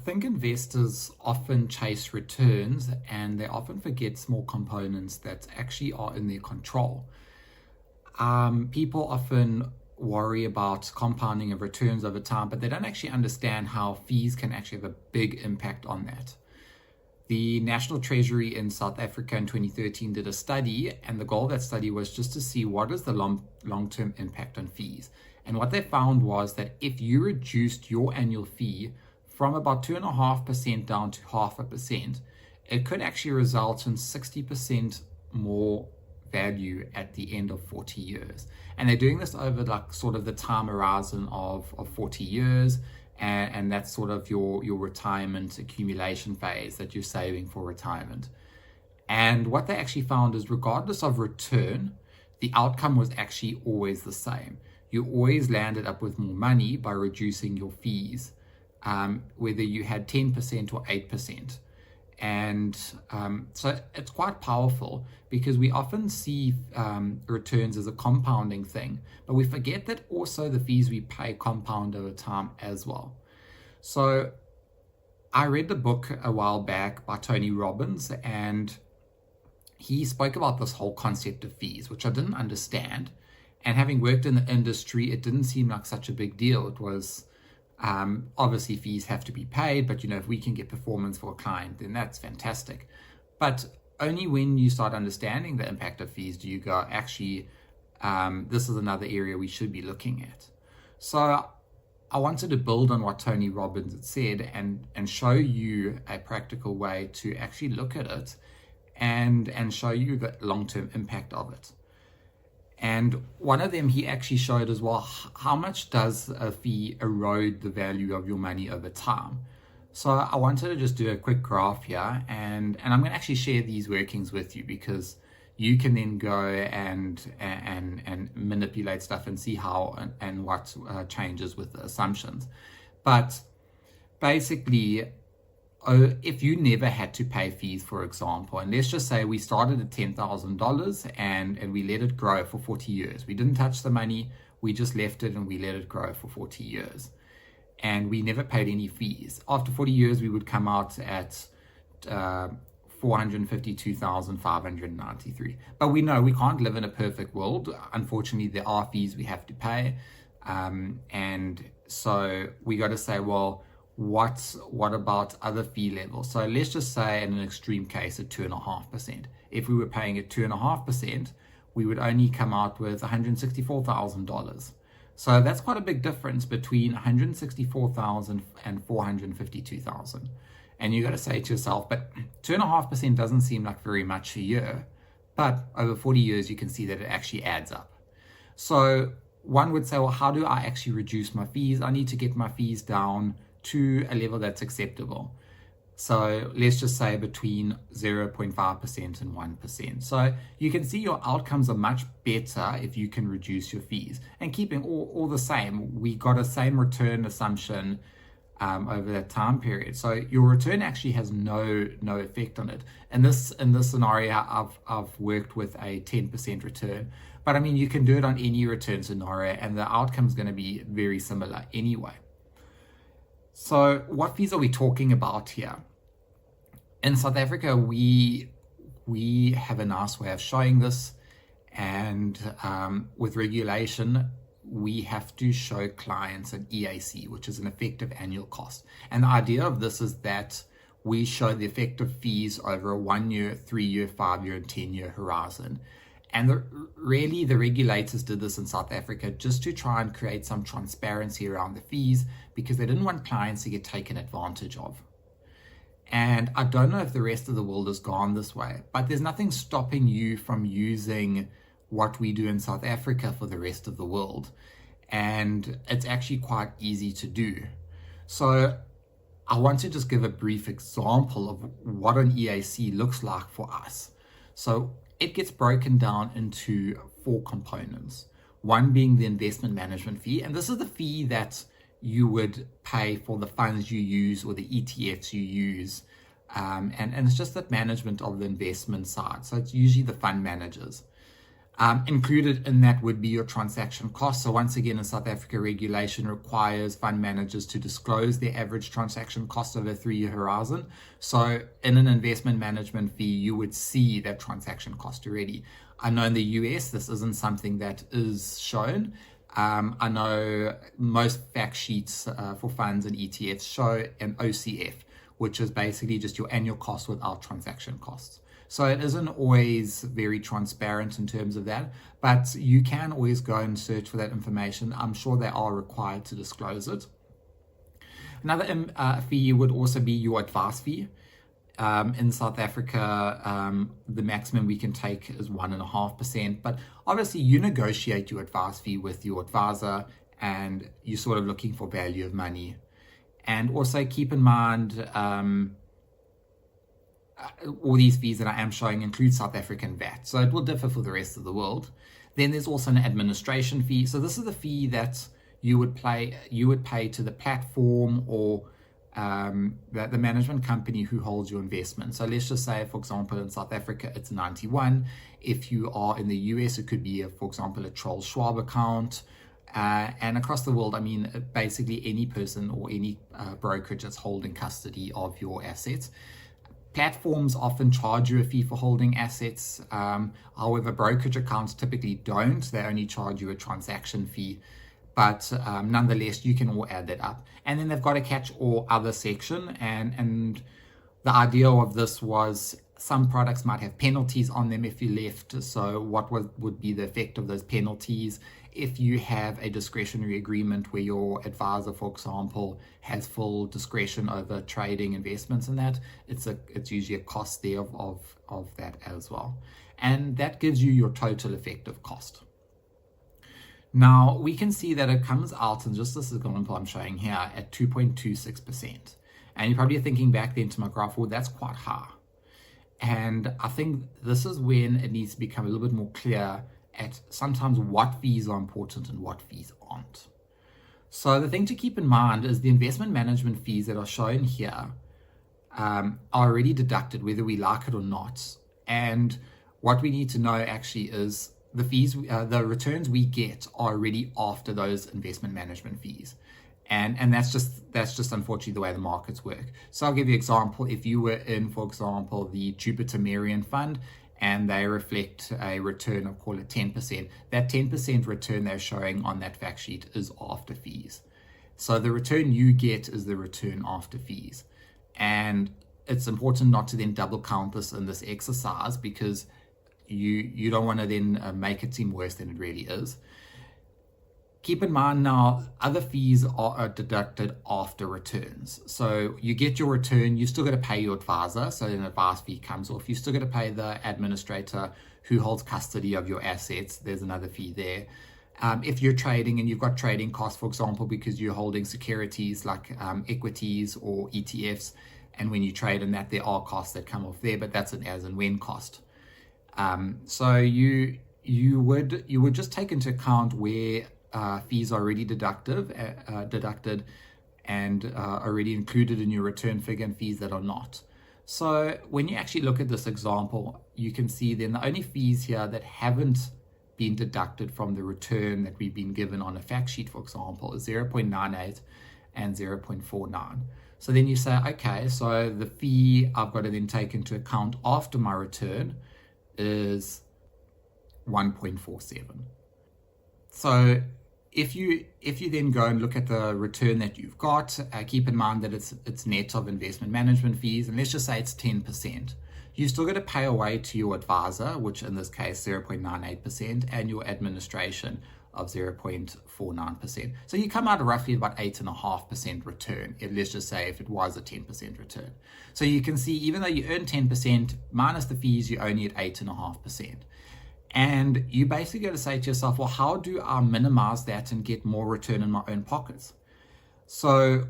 think investors often chase returns and they often forget small components that actually are in their control. People often worry about compounding of returns over time, but they don't actually understand how fees can actually have a big impact on that. The National Treasury in South Africa in 2013 did a study, and the goal of that study was just to see what is the long-term impact on fees. And what they found was that if you reduced your annual fee from about 2.5% down to 0.5%, it could actually result in 60% more value at the end of 40 years. And they're doing this over like sort of the time horizon of 40 years. And that's sort of your retirement accumulation phase that you're saving for retirement. And what they actually found is regardless of return, the outcome was actually always the same. You always landed up with more money by reducing your fees, whether you had 10% or 8%. And so it's quite powerful because we often see returns as a compounding thing, but we forget that also the fees we pay compound over time as well. So I read the book a while back by Tony Robbins, and he spoke about this whole concept of fees, which I didn't understand. And having worked in the industry, it didn't seem like such a big deal. It was obviously fees have to be paid, but if we can get performance for a client, then that's fantastic. But only when you start understanding the impact of fees do you go, actually, this is another area we should be looking at. So I wanted to build on what Tony Robbins had said and show you a practical way to actually look at it and show you the long-term impact of it. And one of them he actually showed as well, how much does a fee erode the value of your money over time? So I wanted to just do a quick graph here, and I'm going to actually share these workings with you because you can then go and manipulate stuff and see how and what changes with the assumptions. But basically, if you never had to pay fees, for example, and let's just say we started at $10,000 and we let it grow for 40 years. We didn't touch the money, we just left it and we let it grow for 40 years. And we never paid any fees. After 40 years, we would come out at $452,593. But we know we can't live in a perfect world. Unfortunately, there are fees we have to pay. And so we got to say, well, what about other fee levels? So let's just say in an extreme case at 2.5%. If we were paying at 2.5%, we would only come out with $164,000. So that's quite a big difference between $164,000 and $452,000. And you got to say to yourself, but 2.5% doesn't seem like very much a year, but over 40 years you can see that it actually adds up. So one would say, well, how do I actually reduce my fees? I need to get my fees down to a level that's acceptable. So let's just say between 0.5% and 1%. So you can see your outcomes are much better if you can reduce your fees. And keeping all the same, we got a same return assumption over that time period. So your return actually has no effect on it. In this scenario, I've worked with a 10% return. But I mean, you can do it on any return scenario and the outcome is going to be very similar anyway. So what fees are we talking about here? In South Africa, we have a nice way of showing this, and with regulation, we have to show clients an EAC, which is an effective annual cost. And the idea of this is that we show the effective fees over a 1 year, 3 year, 5 year, and 10 year horizon. And really, the regulators did this in South Africa just to try and create some transparency around the fees because they didn't want clients to get taken advantage of. And I don't know if the rest of the world has gone this way, but there's nothing stopping you from using what we do in South Africa for the rest of the world. And it's actually quite easy to do. So I want to just give a brief example of what an EAC looks like for us. So it gets broken down into 4 components. One being the investment management fee, and this is the fee that you would pay for the funds you use or the ETFs you use. And it's just that management of the investment side. So it's usually the fund managers. Included in that would be your transaction cost. So once again, in South Africa, regulation requires fund managers to disclose their average transaction cost over a 3-year horizon. So in an investment management fee, you would see that transaction cost already. I know in the US, this isn't something that is shown. I know most fact sheets for funds and ETFs show an OCF, which is basically just your annual cost without transaction costs. So it isn't always very transparent in terms of that, but you can always go and search for that information. I'm sure they are required to disclose it. Another fee would also be your advice fee. In South Africa, the maximum we can take is 1.5%, but obviously you negotiate your advice fee with your advisor and you're sort of looking for value of money. And also keep in mind, all these fees that I am showing include South African VAT, so it will differ for the rest of the world. Then there's also an administration fee. So this is the fee that you would pay to the platform or the management company who holds your investment. So let's just say, for example, in South Africa, it's 91. If you are in the US, it could be, for example, a Charles Schwab account. And across the world, I mean, basically any person or any brokerage that's holding custody of your assets. Platforms often charge you a fee for holding assets. However, brokerage accounts typically don't. They only charge you a transaction fee. But nonetheless, you can all add that up. And then they've got a catch-all other section. And the idea of this was some products might have penalties on them if you left. So what would be the effect of those penalties? If you have a discretionary agreement where your advisor, for example, has full discretion over trading investments and that, it's usually a cost there of that as well. And that gives you your total effective cost. Now, we can see that it comes out, and just this example I'm showing here, at 2.26%. And you're probably thinking back then to my graph, well, that's quite high. And I think this is when it needs to become a little bit more clear at sometimes what fees are important and what fees aren't. So the thing to keep in mind is the investment management fees that are shown here are already deducted whether we like it or not. And what we need to know actually is the fees, the returns we get are already after those investment management fees. And that's just unfortunately the way the markets work. So I'll give you an example. If you were in, for example, the Jupiter Marion fund, and they reflect a return of, call it 10%, that 10% return they're showing on that fact sheet is after fees. So the return you get is the return after fees. And it's important not to then double count this in this exercise, because you don't want to then make it seem worse than it really is. Keep in mind now, other fees are deducted after returns. So you get your return, you still got to pay your advisor, so an advice fee comes off. You still got to pay the administrator who holds custody of your assets. There's another fee there. If you're trading and you've got trading costs, for example, because you're holding securities like equities or ETFs, and when you trade in that, there are costs that come off there, but that's an as and when cost. So you would just take into account where fees are already deducted and already included in your return figure, and fees that are not. So when you actually look at this example, you can see then the only fees here that haven't been deducted from the return that we've been given on a fact sheet, for example, is 0.98 and 0.49. So then you say, okay, so the fee I've got to then take into account after my return is 1.47. So if you then go and look at the return that you've got, keep in mind that it's net of investment management fees, and let's just say it's 10%. You still got to pay away to your advisor, which in this case 0.98%, and your administration of 0.49%. So you come out roughly about 8.5% return. Let's just say if it was a 10% return. So you can see, even though you earn 10% minus the fees, you're only at 8.5%. And you basically got to say to yourself, well, how do I minimize that and get more return in my own pockets? So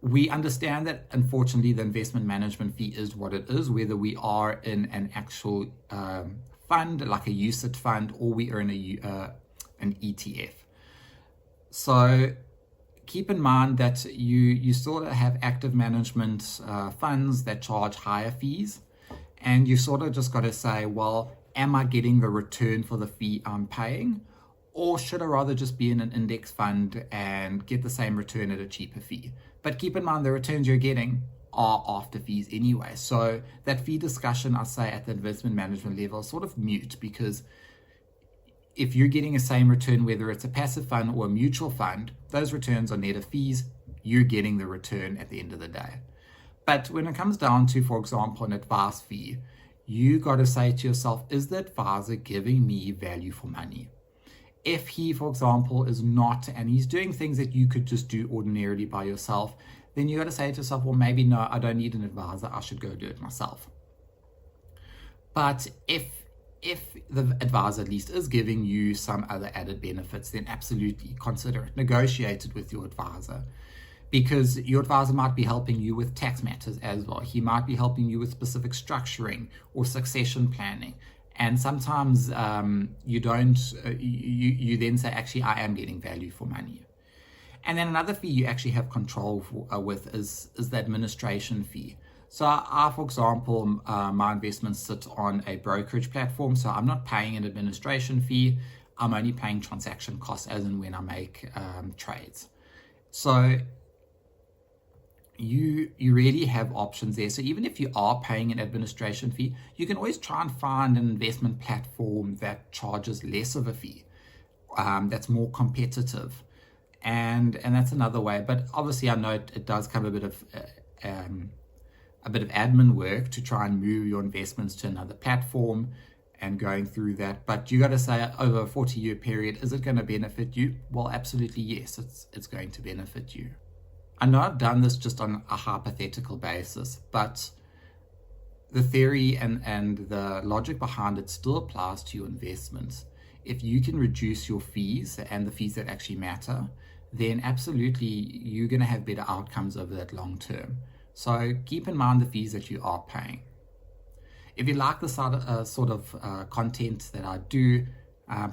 we understand that, unfortunately, the investment management fee is what it is, whether we are in an actual fund, like a UCITS fund, or we are in an ETF. So keep in mind that you still have active management funds that charge higher fees. And you sort of just got to say, well, am I getting the return for the fee I'm paying? Or should I rather just be in an index fund and get the same return at a cheaper fee? But keep in mind the returns you're getting are after fees anyway. So that fee discussion, I say, at the investment management level is sort of mute, because if you're getting the same return, whether it's a passive fund or a mutual fund, those returns are net of fees. You're getting the return at the end of the day. But when it comes down to, for example, an advice fee, you got to say to yourself, is the advisor giving me value for money? If he, for example, is not, and he's doing things that you could just do ordinarily by yourself, then you got to say to yourself, well, maybe no, I don't need an advisor, I should go do it myself. But if the advisor at least is giving you some other added benefits, then absolutely consider it. Negotiate it with your advisor, because your advisor might be helping you with tax matters as well. He might be helping you with specific structuring or succession planning. And sometimes you don't, you then say, actually, I am getting value for money. And then another fee you actually have control with is the administration fee. So I, for example, my investments sit on a brokerage platform, so I'm not paying an administration fee. I'm only paying transaction costs as and when I make trades. So you really have options there. So even if you are paying an administration fee, you can always try and find an investment platform that charges less of a fee, that's more competitive. And that's another way. But obviously I know it does come a bit of admin work to try and move your investments to another platform and going through that. But you got to say, over a 40-year period, is it going to benefit you? Well, absolutely yes, it's going to benefit you. I know I've done this just on a hypothetical basis, but the theory and the logic behind it still applies to your investments. If you can reduce your fees and the fees that actually matter, then absolutely you're going to have better outcomes over that long term. So keep in mind the fees that you are paying. If you like the sort of content that I do,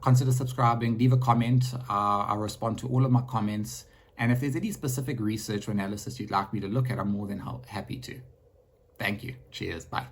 consider subscribing, leave a comment. I respond to all of my comments. And if there's any specific research or analysis you'd like me to look at, I'm more than happy to. Thank you. Cheers. Bye.